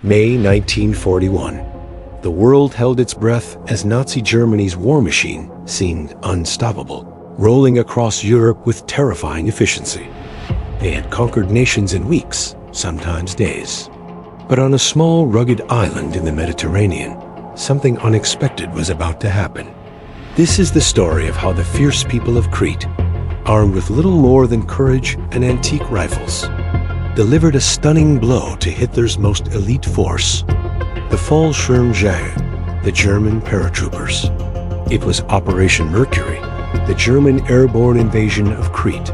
May 1941. The world held its breath as Nazi Germany's war machine seemed unstoppable, rolling across Europe with terrifying efficiency. They had conquered nations in weeks, sometimes days. But on a small, rugged island in the Mediterranean, something unexpected was about to happen. This is the story of how the fierce people of Crete, armed with little more than courage and antique rifles, delivered a stunning blow to Hitler's most elite force, the Fallschirmjäger, the German paratroopers. It was Operation Mercury, the German airborne invasion of Crete.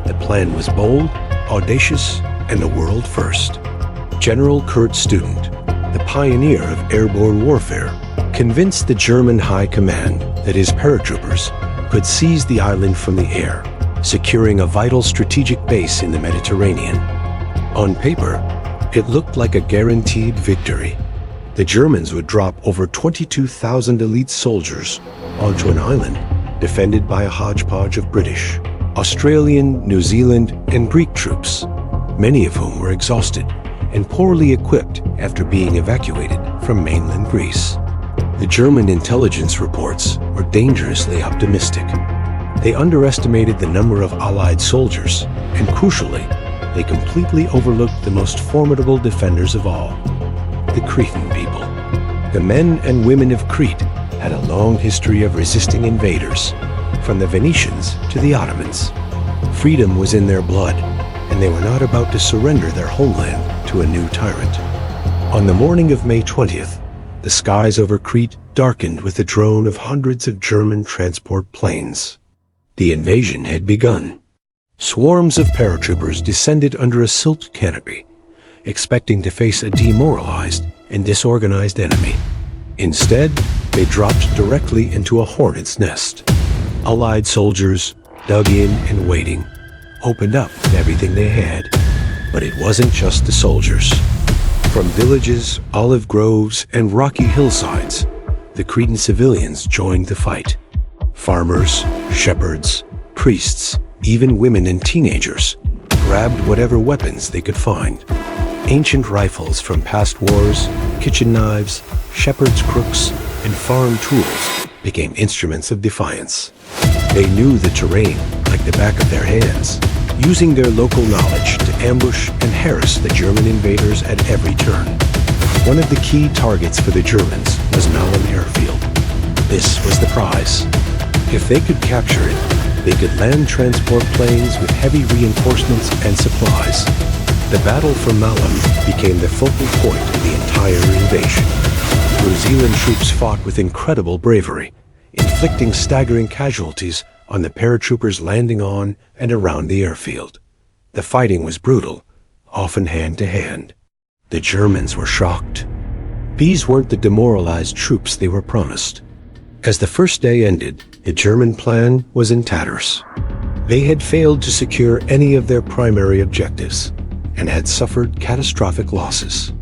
The plan was bold, audacious, and a world first. General Kurt Student, the pioneer of airborne warfare, convinced the German High Command that his paratroopers could seize the island from the air, securing a vital strategic base in the Mediterranean. On paper, it looked like a guaranteed victory. The Germans would drop over 22,000 elite soldiers onto an island defended by a hodgepodge of British, Australian, New Zealand, and Greek troops, many of whom were exhausted and poorly equipped after being evacuated from mainland Greece. The German intelligence reports were dangerously optimistic. They underestimated the number of Allied soldiers, and crucially, they completely overlooked the most formidable defenders of all, the Cretan people. The men and women of Crete had a long history of resisting invaders, from the Venetians to the Ottomans. Freedom was in their blood, and they were not about to surrender their homeland to a new tyrant. On the morning of May 20th, the skies over Crete darkened with the drone of hundreds of German transport planes. The invasion had begun. Swarms of paratroopers descended under a silk canopy, expecting to face a demoralized and disorganized enemy. Instead, they dropped directly into a hornet's nest. Allied soldiers, dug in and waiting, opened up with everything they had. But it wasn't just the soldiers. From villages, olive groves, and rocky hillsides, the Cretan civilians joined the fight. Farmers, shepherds, priests, even women and teenagers grabbed whatever weapons they could find. Ancient rifles from past wars, kitchen knives, shepherd's crooks, and farm tools became instruments of defiance. They knew the terrain like the back of their hands, using their local knowledge to ambush and harass the German invaders at every turn. One of the key targets for the Germans was Malin Airfield. This was the prize. If they could capture it, they could land transport planes with heavy reinforcements and supplies. The battle for Malin became the focal point of the entire invasion. New Zealand troops fought with incredible bravery, inflicting staggering casualties on the paratroopers landing on and around the airfield. The fighting was brutal, often hand-to-hand. The Germans were shocked. These weren't the demoralized troops they were promised. As the first day ended, the German plan was in tatters. They had failed to secure any of their primary objectives and had suffered catastrophic losses.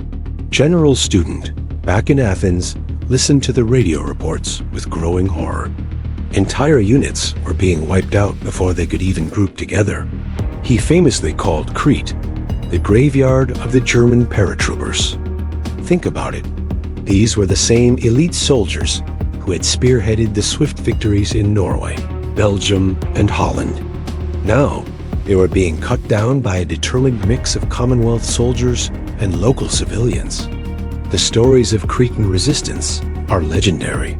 General Student, back in Athens, listened to the radio reports with growing horror. Entire units were being wiped out before they could even group together. He famously called Crete the graveyard of the German paratroopers. Think about it. These were the same elite soldiers who had spearheaded the swift victories in Norway, Belgium, and Holland. Now, they were being cut down by a determined mix of Commonwealth soldiers and local civilians. The stories of Cretan resistance are legendary.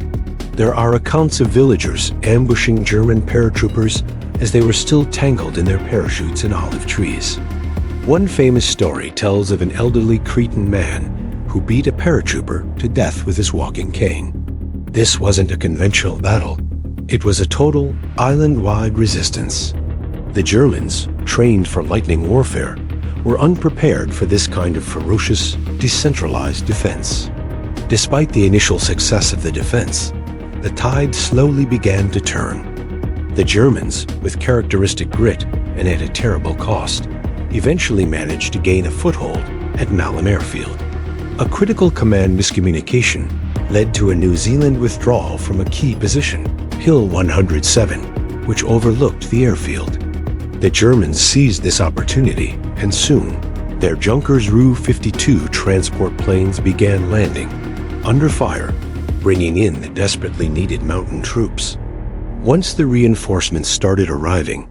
There are accounts of villagers ambushing German paratroopers as they were still tangled in their parachutes in olive trees. One famous story tells of an elderly Cretan man who beat a paratrooper to death with his walking cane. This wasn't a conventional battle. It was a total, island-wide resistance. The Germans, trained for lightning warfare, were unprepared for this kind of ferocious, decentralized defense. Despite the initial success of the defense, the tide slowly began to turn. The Germans, with characteristic grit and at a terrible cost, eventually managed to gain a foothold at Malin Airfield. A critical command miscommunication led to a New Zealand withdrawal from a key position, Hill 107, which overlooked the airfield. The Germans seized this opportunity, and soon, Their Junkers Ru-52 transport planes began landing, under fire, bringing in the desperately needed mountain troops. Once the reinforcements started arriving,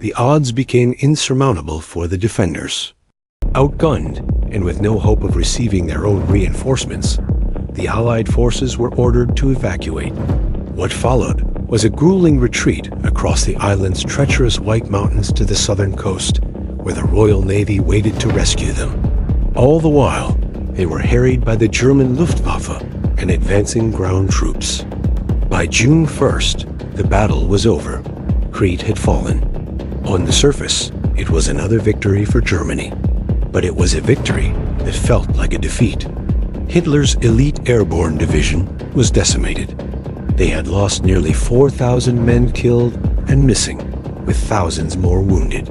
the odds became insurmountable for the defenders. Outgunned, and with no hope of receiving their own reinforcements, the Allied forces were ordered to evacuate. What followed was a grueling retreat across the island's treacherous White Mountains to the southern coast, where the Royal Navy waited to rescue them. All the while, they were harried by the German Luftwaffe and advancing ground troops. By June 1st, the battle was over. Crete had fallen. On the surface, it was another victory for Germany. But it was a victory that felt like a defeat. Hitler's elite airborne division was decimated. They had lost nearly 4,000 men killed and missing, with thousands more wounded.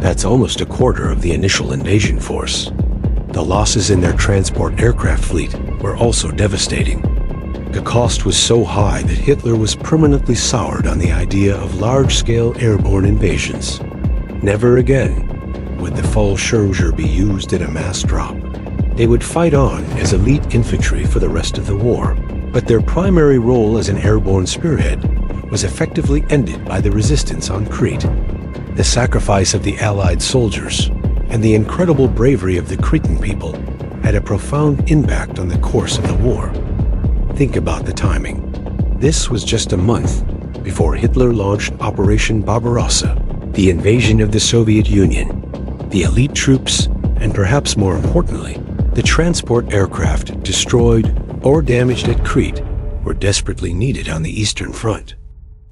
That's almost a quarter of the initial invasion force. The losses in their transport aircraft fleet were also devastating. The cost was so high that Hitler was permanently soured on the idea of large-scale airborne invasions. Never again would the Fallschirmjäger be used in a mass drop. They would fight on as elite infantry for the rest of the war, but their primary role as an airborne spearhead was effectively ended by the resistance on Crete. The sacrifice of the Allied soldiers and the incredible bravery of the Cretan people had a profound impact on the course of the war. Think about the timing. This was just a month before Hitler launched Operation Barbarossa, the invasion of the Soviet Union. The elite troops, and perhaps more importantly, the transport aircraft destroyed or damaged at Crete were desperately needed on the Eastern Front.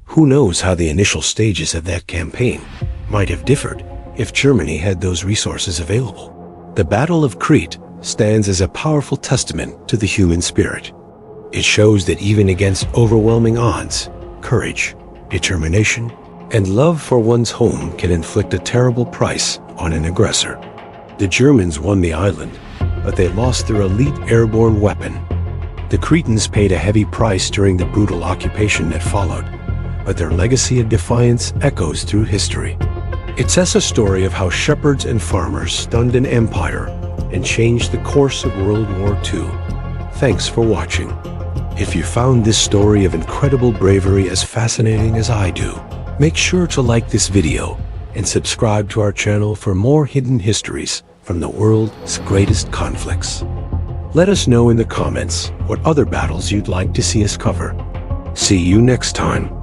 Who knows how the initial stages of that campaign might have differed if Germany had those resources available. The Battle of Crete stands as a powerful testament to the human spirit. It shows that even against overwhelming odds, courage, determination, and love for one's home can inflict a terrible price on an aggressor. The Germans won the island, but they lost their elite airborne weapon. The Cretans paid a heavy price during the brutal occupation that followed, but their legacy of defiance echoes through history. It's a story of how shepherds and farmers stunned an empire and changed the course of World War II. Thanks for watching. If you found this story of incredible bravery as fascinating as I do, make sure to like this video and subscribe to our channel for more hidden histories from the world's greatest conflicts. Let us know in the comments what other battles you'd like to see us cover. See you next time.